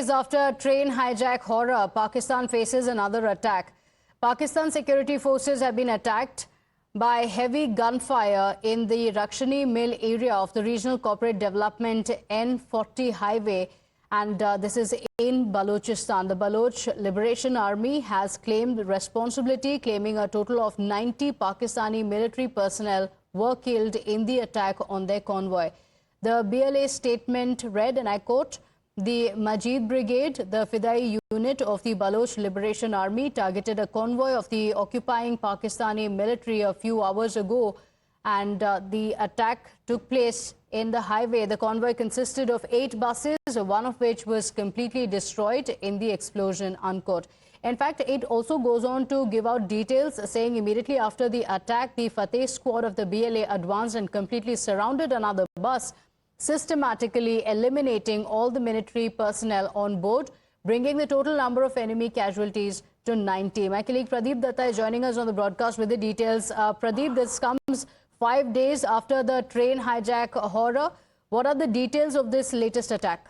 days after train hijack horror, Pakistan faces another attack. Pakistan security forces have been attacked by heavy gunfire in the Rakshani Mill area of the Regional Corporate Development N40 highway, and this is in Balochistan. The Baloch Liberation Army has claimed responsibility, claiming a total of 90 Pakistani military personnel were killed in the attack on their convoy. The BLA statement read, and I quote, "The Majid Brigade, the Fidai unit of the Baloch Liberation Army, targeted a convoy of the occupying Pakistani military a few hours ago, and the attack took place in the highway. The convoy consisted of 8 buses, one of which was completely destroyed in the explosion," unquote. In fact, it also goes on to give out details, saying immediately after the attack, the Fateh squad of the BLA advanced and completely surrounded another bus, systematically eliminating all the military personnel on board, bringing the total number of enemy casualties to 90. My colleague Pradeep Datta is joining us on the broadcast with the details. Pradeep, this comes 5 days after the train hijack horror. What are the details of this latest attack?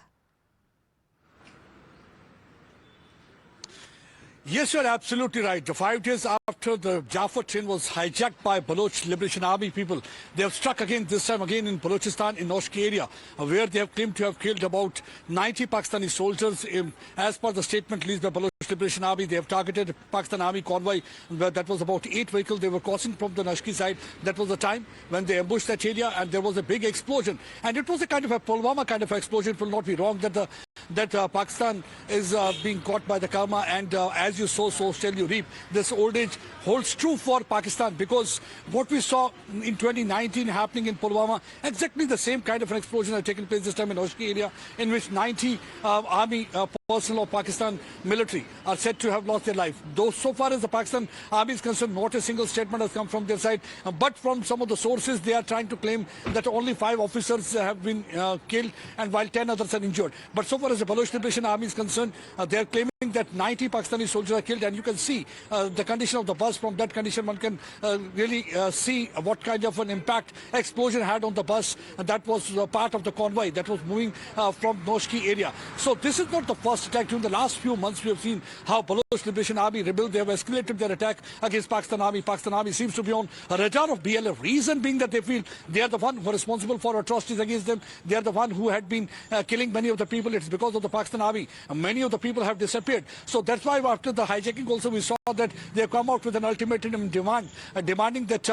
Yes, you're absolutely right. 5 days after the Jaffa train was hijacked by Baloch Liberation Army people, they have struck again, this time again in Balochistan, in Noshki area, where they have claimed to have killed about 90 Pakistani soldiers. As per the statement released by Baloch Liberation Army, they have targeted Pakistan Army convoy. That was about 8 vehicles. They were crossing from the Noshki side. That was the time when they ambushed that area, and there was a big explosion. And it was a kind of a Pulwama kind of explosion. It will not be wrong that Pakistan is being caught by the karma, and as you sow, so shall you reap. This old age holds true for Pakistan, because what we saw in 2019 happening in Pulwama, exactly the same kind of an explosion had taken place this time in Noshki area, in which 90 army personnel of Pakistan military are said to have lost their life. Though so far as the Pakistan army is concerned, not a single statement has come from their side, but from some of the sources, they are trying to claim that only 5 officers have been killed, and while 10 others are injured. But so far as the Baloch Liberation Army is concerned, they are claiming that 90 Pakistani soldiers are killed, and you can see the condition of the bus. From that condition, one can really see what kind of an impact explosion had on the bus, and that was part of the convoy that was moving from Noshki area. So this is not the first attack. During the last few months, we have seen how Baloch Liberation Army rebelled. They have escalated their attack against Pakistan Army. Pakistan Army seems to be on a radar of BLA. Reason being that they feel they are the one who are responsible for atrocities against them. They are the one who had been killing many of the people. It's because of the Pakistan Army. Many of the people have disappeared. So that's why after the hijacking also we saw that they have come out with an ultimatum demanding that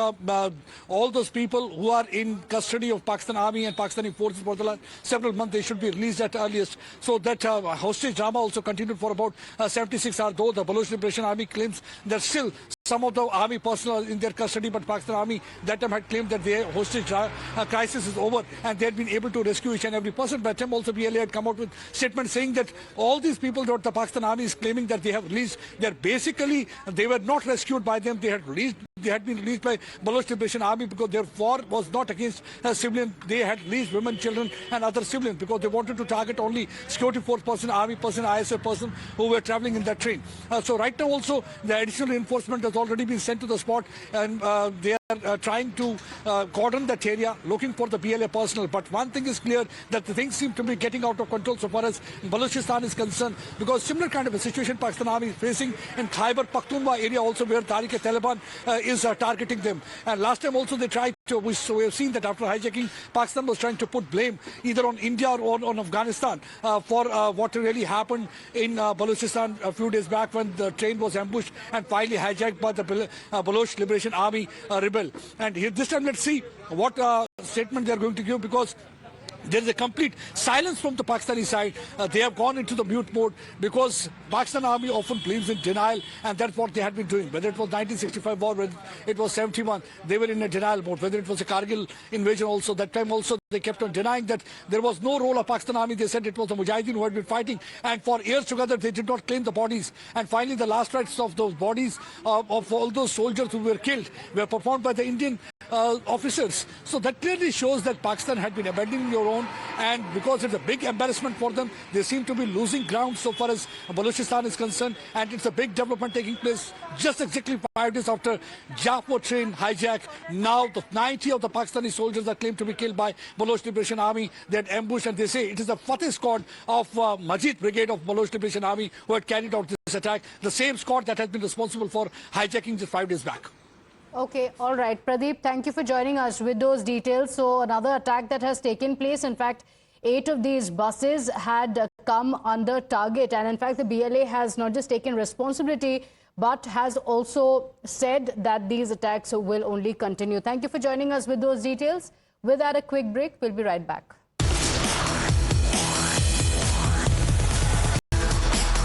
all those people who are in custody of Pakistan Army and Pakistani forces for the last several months, they should be released at earliest. So that hostage drama also continued for about 76 hours, though the Baloch Liberation Army claims that still some of the army personnel are in their custody, but Pakistan Army that time had claimed that their hostage crisis is over and they had been able to rescue each and every person. But time also BLA had come out with statements saying that all these people that the Pakistan Army is claiming that they have released, they were not rescued by them. They had been released by Baloch Liberation Army because their war was not against civilians. They had released women, children and other civilians because they wanted to target only security force person, army person, ISF person who were traveling in that train. So right now also the additional reinforcement has already been sent to the spot, and they are trying to cordon that area, looking for the BLA personnel. But one thing is clear, that the things seem to be getting out of control so far as Balochistan is concerned, because similar kind of a situation Pakistan Army is facing in Khyber Pakhtunkhwa area also, where Taliban is targeting them. And last time also they tried to, we have seen that after hijacking, Pakistan was trying to put blame either on India or on Afghanistan for what really happened in Balochistan a few days back, when the train was ambushed and finally hijacked by the Baloch Liberation Army rebel. And this time let's see what statement they are going to give, because there is a complete silence from the Pakistani side. They have gone into the mute mode, because Pakistan Army often believes in denial, and that's what they had been doing. Whether it was 1965 war, whether it was 71, they were in a denial mode. Whether it was a Kargil invasion also, that time also they kept on denying that there was no role of Pakistan Army. They said it was the Mujahideen who had been fighting, and for years together they did not claim the bodies. And finally the last rites of those bodies of all those soldiers who were killed were performed by the Indian officers. So that clearly shows that Pakistan had been abandoning their own, and because it's a big embarrassment for them, they seem to be losing ground so far as Balochistan is concerned, and it's a big development taking place just exactly 5 days after Jaffa train hijack. Now the 90 of the Pakistani soldiers are claimed to be killed by Baloch Liberation Army. They had ambushed, and they say it is the Fateh squad of Majid Brigade of Baloch Liberation Army who had carried out this attack, the same squad that has been responsible for hijacking just 5 days back. Okay, all right. Pradeep, thank you for joining us with those details. So another attack that has taken place. In fact, 8 of these buses had come under target. And in fact, the BLA has not just taken responsibility, but has also said that these attacks will only continue. Thank you for joining us with those details. We'll add a quick break. We'll be right back.